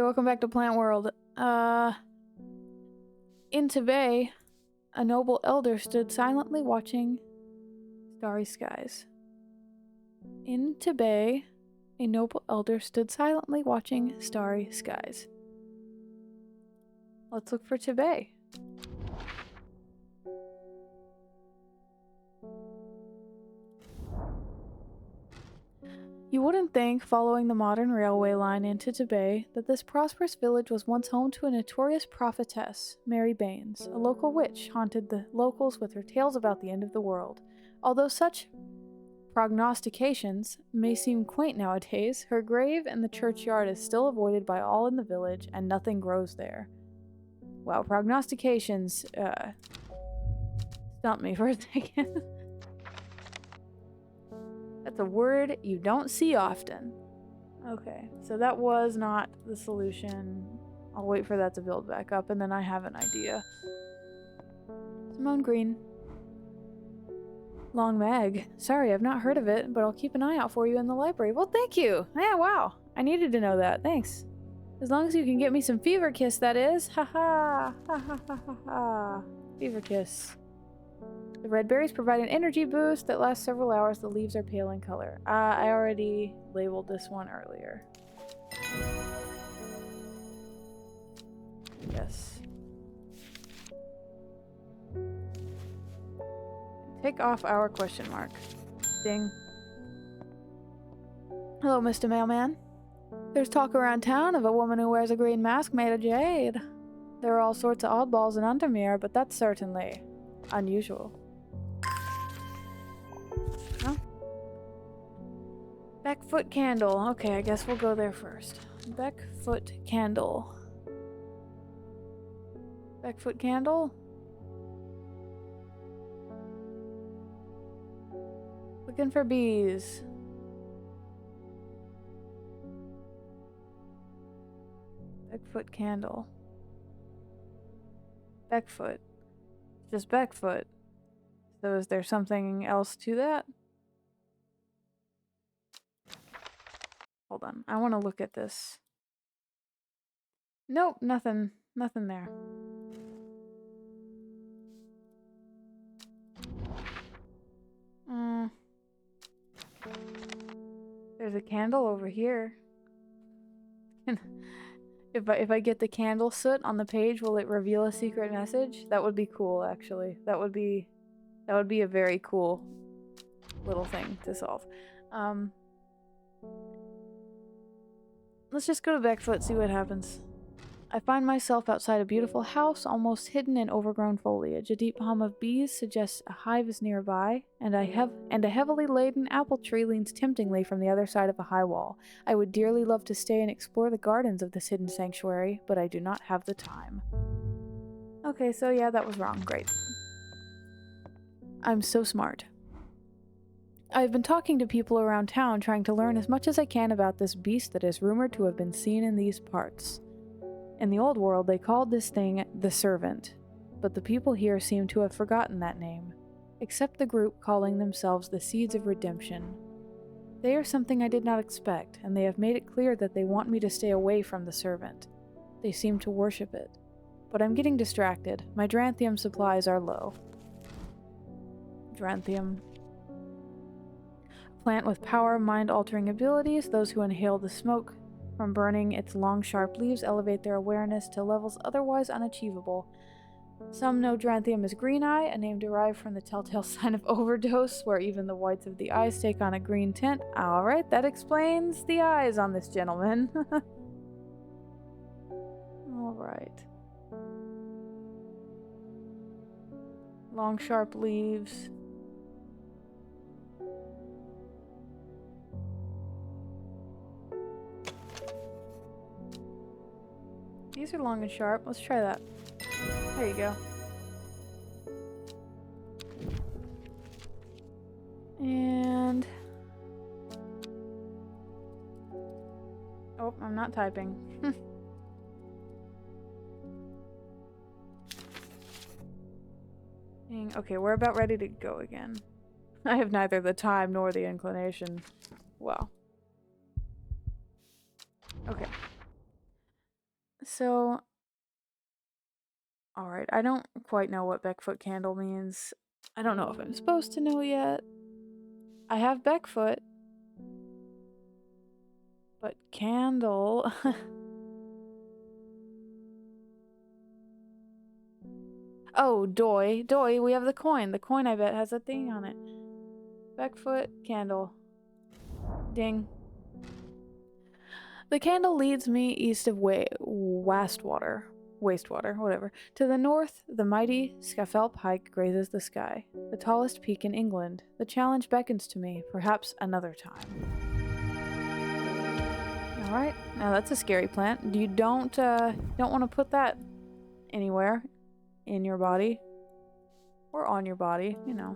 welcome back to Plant World. In Tibet, a noble elder stood silently watching starry skies. In Tibet, a noble elder stood silently watching starry skies. Let's look for Tibet. You wouldn't think, following the modern railway line into Tibet, that this prosperous village was once home to a notorious prophetess, Mary Baines, a local witch, haunted the locals with her tales about the end of the world. Although such prognostications may seem quaint nowadays, her grave and the churchyard is still avoided by all in the village, and nothing grows there. Wow, prognostications, stumped me for a second. That's a word you don't see often. Okay, so that was not the solution. I'll wait for that to build back up, and then I have an idea. Simone Green. Long Mag. Sorry, I've not heard of it, but I'll keep an eye out for you in the library. Well, thank you! Yeah, wow. I needed to know that. Thanks. As long as you can get me some Fever Kiss, that is. Ha ha. Ha ha ha ha ha. Fever Kiss. The red berries provide an energy boost that lasts several hours. The leaves are pale in color. I already labeled this one earlier. Yes. Take off our question mark. Ding. Hello, Mr. Mailman. There's talk around town of a woman who wears a green mask made of jade. There are all sorts of oddballs in Undermere, but that's certainly unusual. Huh? Backfoot candle. Okay, I guess we'll go there first. Backfoot candle. Backfoot candle? Looking for bees. Backfoot candle. Backfoot. Just backfoot. So is there something else to that? Hold on. I want to look at this. Nope, nothing. Nothing there. There's a candle over here. If I get the candle soot on the page, will it reveal a secret message? That would be cool, actually. That would be a very cool little thing to solve. Let's just go to Backfoot, see what happens. I find myself outside a beautiful house, almost hidden in overgrown foliage. A deep hum of bees suggests a hive is nearby, and a heavily laden apple tree leans temptingly from the other side of a high wall. I would dearly love to stay and explore the gardens of this hidden sanctuary, but I do not have the time. Okay, so yeah, that was wrong. Great. I'm so smart. I've been talking to people around town, trying to learn as much as I can about this beast that is rumored to have been seen in these parts. In the old world, they called this thing the Servant, but the people here seem to have forgotten that name, except the group calling themselves the Seeds of Redemption. They are something I did not expect, and they have made it clear that they want me to stay away from the Servant. They seem to worship it. But I'm getting distracted. My Dranthium supplies are low. Dranthium. A plant with power, mind-altering abilities. Those who inhale the smoke from burning its long, sharp leaves elevate their awareness to levels otherwise unachievable. Some know Dranthium as Green Eye, a name derived from the telltale sign of overdose, where even the whites of the eyes take on a green tint. Alright, that explains the eyes on this gentleman. Alright. Long, sharp leaves. These are long and sharp. Let's try that. There you go. And... oh, I'm not typing. Okay, we're about ready to go again. I have neither the time nor the inclination. Wow. Okay. So, alright, I don't quite know what Beckfoot candle means. I don't know if I'm supposed to know yet. I have Beckfoot. But candle... Oh, doy. Doy, we have the coin. The coin, I bet, has a thing on it. Beckfoot candle. Ding. The candle leads me east of Wastewater, whatever. To the north, the mighty Scafell Pike grazes the sky, the tallest peak in England. The challenge beckons to me, perhaps another time. Alright, now that's a scary plant. You don't want to put that anywhere in your body. Or on your body, you know.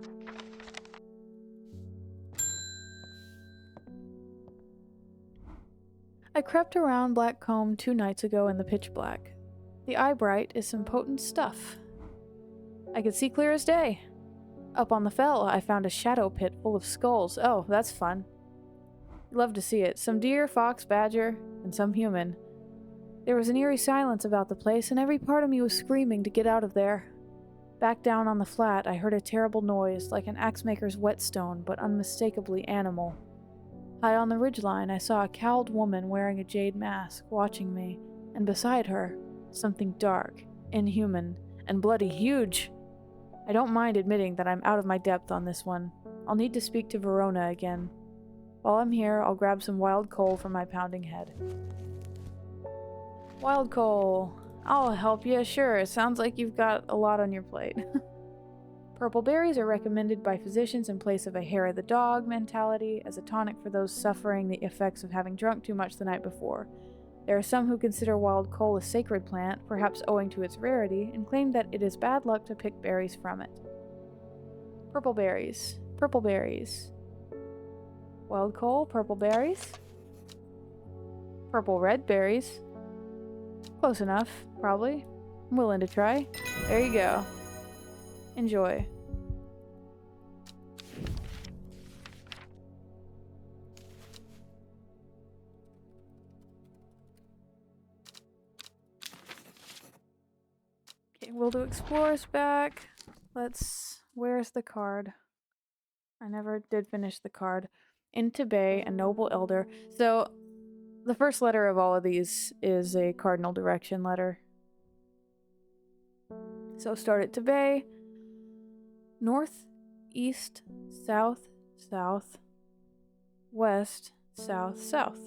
I crept around Blackcomb 2 nights ago in the pitch black. The eyebright is some potent stuff. I could see clear as day. Up on the fell, I found a shadow pit full of skulls. Oh, that's fun. Love to see it. Some deer, fox, badger, and some human. There was an eerie silence about the place, and every part of me was screaming to get out of there. Back down on the flat, I heard a terrible noise, like an axemaker's whetstone, but unmistakably animal. High on the ridgeline, I saw a cowled woman wearing a jade mask, watching me, and beside her, something dark, inhuman, and bloody huge. I don't mind admitting that I'm out of my depth on this one. I'll need to speak to Verona again. While I'm here, I'll grab some wild coal from my pounding head. Wild coal. I'll help you, sure. It sounds like you've got a lot on your plate. Purple berries are recommended by physicians in place of a hair of the dog mentality as a tonic for those suffering the effects of having drunk too much the night before. There are some who consider wild coal a sacred plant, perhaps owing to its rarity, and claim that it is bad luck to pick berries from it. Purple berries. Purple berries. Wild coal, purple berries. Purple red berries. Close enough, probably. I'm willing to try. There you go. Enjoy. Okay, we'll do explorers back. Where's the card? I never did finish the card. Into Bay, a noble elder. So, the first letter of all of these is a cardinal direction letter. So start it to Bay. North, east, south, south, west, south, south.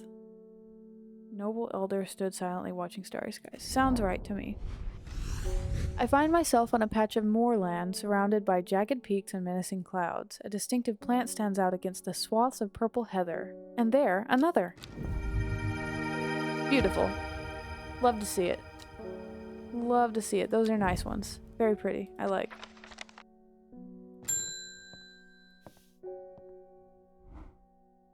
Noble elder stood silently watching starry skies. Sounds right to me. I find myself on a patch of moorland surrounded by jagged peaks and menacing clouds. A distinctive plant stands out against the swaths of purple heather. And there, another. Beautiful. Love to see it. Love to see it. Those are nice ones. Very pretty. I like.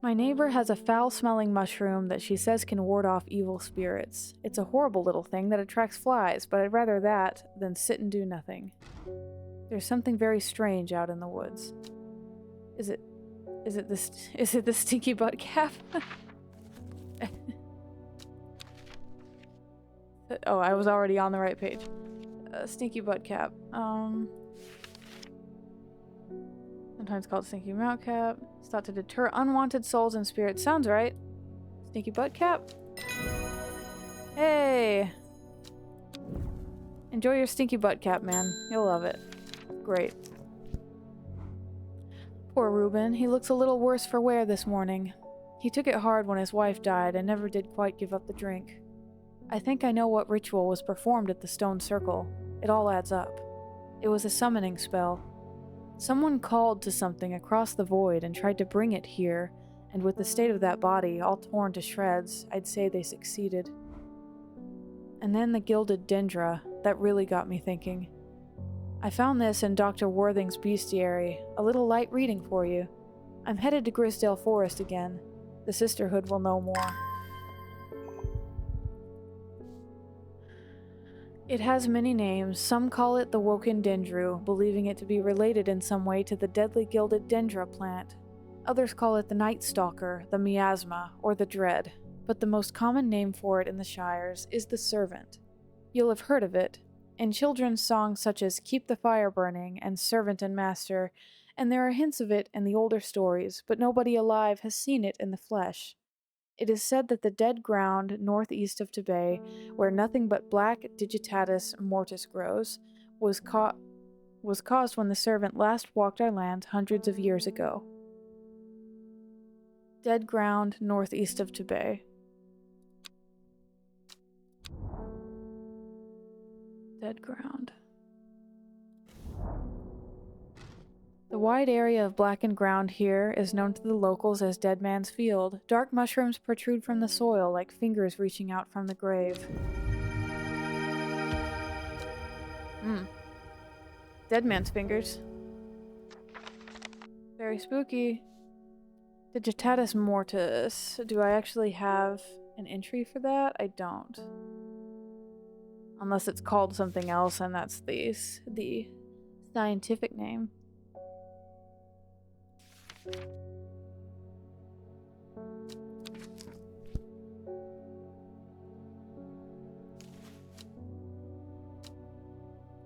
My neighbor has a foul-smelling mushroom that she says can ward off evil spirits. It's a horrible little thing that attracts flies, but I'd rather that than sit and do nothing. There's something very strange out in the woods. Is it the stinky butt cap? Oh, I was already on the right page. Stinky butt cap. Sometimes called stinky mount cap. It's thought to deter unwanted souls and spirits. Sounds right. Stinky butt cap. Hey! Enjoy your stinky butt cap, man. You'll love it. Great. Poor Reuben. He looks a little worse for wear this morning. He took it hard when his wife died and never did quite give up the drink. I think I know what ritual was performed at the stone circle. It all adds up. It was a summoning spell. Someone called to something across the void and tried to bring it here, and with the state of that body all torn to shreds, I'd say they succeeded. And then the gilded dendra, that really got me thinking. I found this in Dr. Worthing's bestiary, a little light reading for you. I'm headed to Grisdale Forest again. The Sisterhood will know more. It has many names. Some call it the Woken Dendru, believing it to be related in some way to the deadly gilded dendra plant. Others call it the Night Stalker, the Miasma, or the Dread. but the most common name for it in the Shires is the servant. You'll have heard of it in children's songs such as Keep the Fire Burning and Servant and Master, and there are hints of it in the older stories, but nobody alive has seen it in the flesh. It is said that the dead ground northeast of Tibet, where nothing but black digitatus mortis grows, was caused when the servant last walked our lands hundreds of years ago. Dead ground northeast of Tibet. Dead ground. The wide area of blackened ground here is known to the locals as Dead Man's Field. Dark mushrooms protrude from the soil like fingers reaching out from the grave. Dead man's fingers. Very spooky. Digitatus mortis. Do I actually have an entry for that? I don't. Unless it's called something else and that's the scientific name.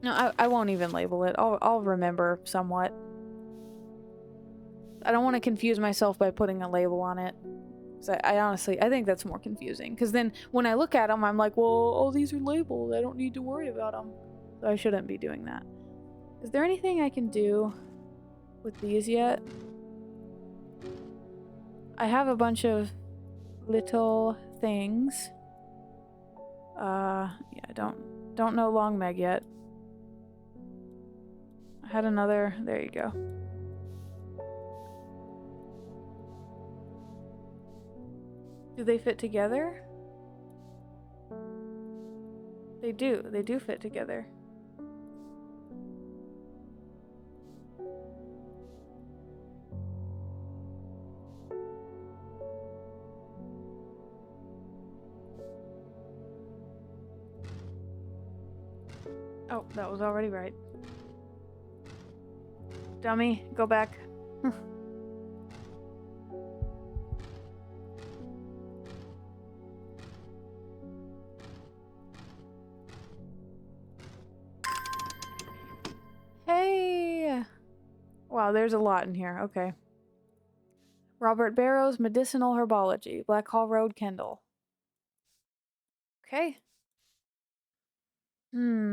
No, I won't even label it. I'll remember somewhat. I don't want to confuse myself by putting a label on it. So I honestly think that's more confusing. Because then when I look at them, I'm like, well, all these are labeled. I don't need to worry about them. So I shouldn't be doing that. Is there anything I can do with these yet? I have a bunch of little things. Yeah, don't know Long Meg yet. I had another, there you go. Do they fit together? They do fit together. Oh, that was already right. Dummy, go back. Hey! Wow, there's a lot in here. Okay. Robert Barrow's Medicinal Herbology, Blackhall Road, Kendall. Okay.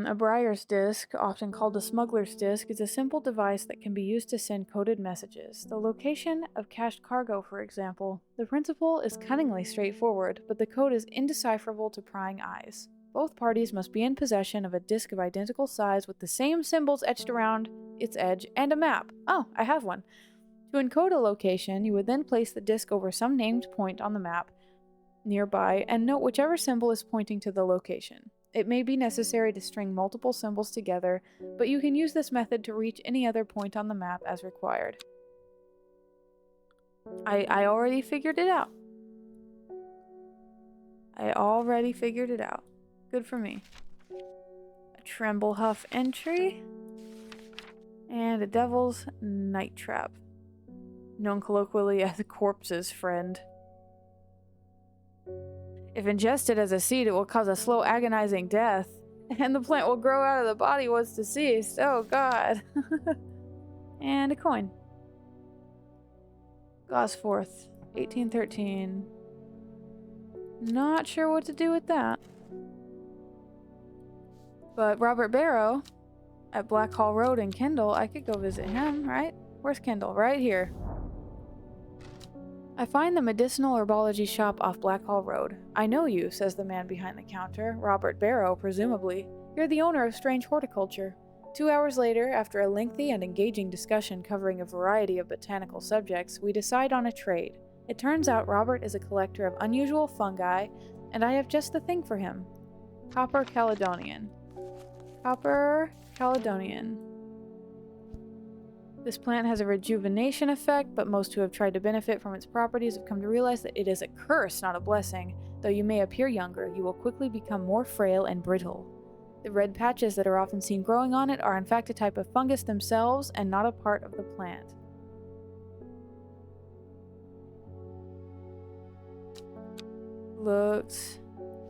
A Briar's disc, often called a smuggler's disc, is a simple device that can be used to send coded messages. The location of cached cargo, for example. The principle is cunningly straightforward, but the code is indecipherable to prying eyes. Both parties must be in possession of a disc of identical size with the same symbols etched around its edge and a map. Oh, I have one. To encode a location, you would then place the disc over some named point on the map nearby and note whichever symbol is pointing to the location. It may be necessary to string multiple symbols together, but you can use this method to reach any other point on the map as required. I already figured it out. Good for me. A Tremble Huff entry. And a Devil's Night Trap. Known colloquially as a corpse's friend. If ingested as a seed, it will cause a slow, agonizing death, and the plant will grow out of the body once deceased. Oh, God. And a coin. Gosforth, 1813. Not sure what to do with that. But Robert Barrow at Blackhall Road in Kendall, I could go visit him, right? Where's Kendall? Right here. I find the medicinal herbology shop off Blackhall Road. I know you, says the man behind the counter. Robert Barrow, presumably. You're the owner of Strange Horticulture. 2 hours later, after a lengthy and engaging discussion covering a variety of botanical subjects, we decide on a trade. It turns out Robert is a collector of unusual fungi, and I have just the thing for him. Copper Caledonian. Copper Caledonian. This plant has a rejuvenation effect, but most who have tried to benefit from its properties have come to realize that it is a curse, not a blessing. Though you may appear younger, you will quickly become more frail and brittle. The red patches that are often seen growing on it are in fact a type of fungus themselves and not a part of the plant. looks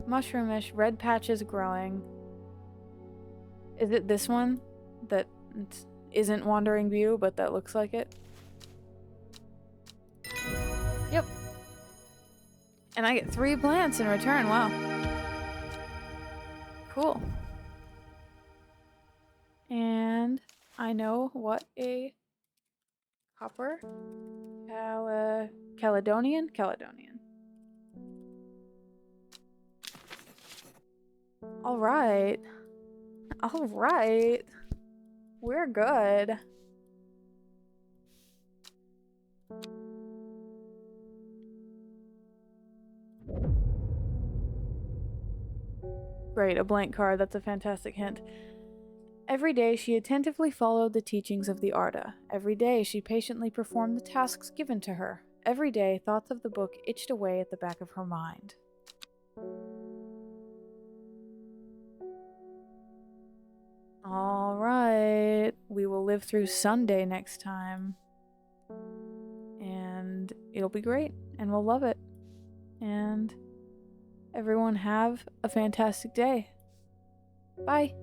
mushroomish. Red patches growing. Is it this one that isn't Wandering View, but that looks like it? Yep. And I get 3 plants in return. Wow. Cool. And I know what a hopper. Caledonian? Caledonian. Alright. Alright. We're good. Great, a blank card. That's a fantastic hint. Every day she attentively followed the teachings of the Arda. Every day she patiently performed the tasks given to her. Every day thoughts of the book itched away at the back of her mind. Alright, we will live through Sunday next time. And it'll be great, and we'll love it. And everyone have a fantastic day. Bye.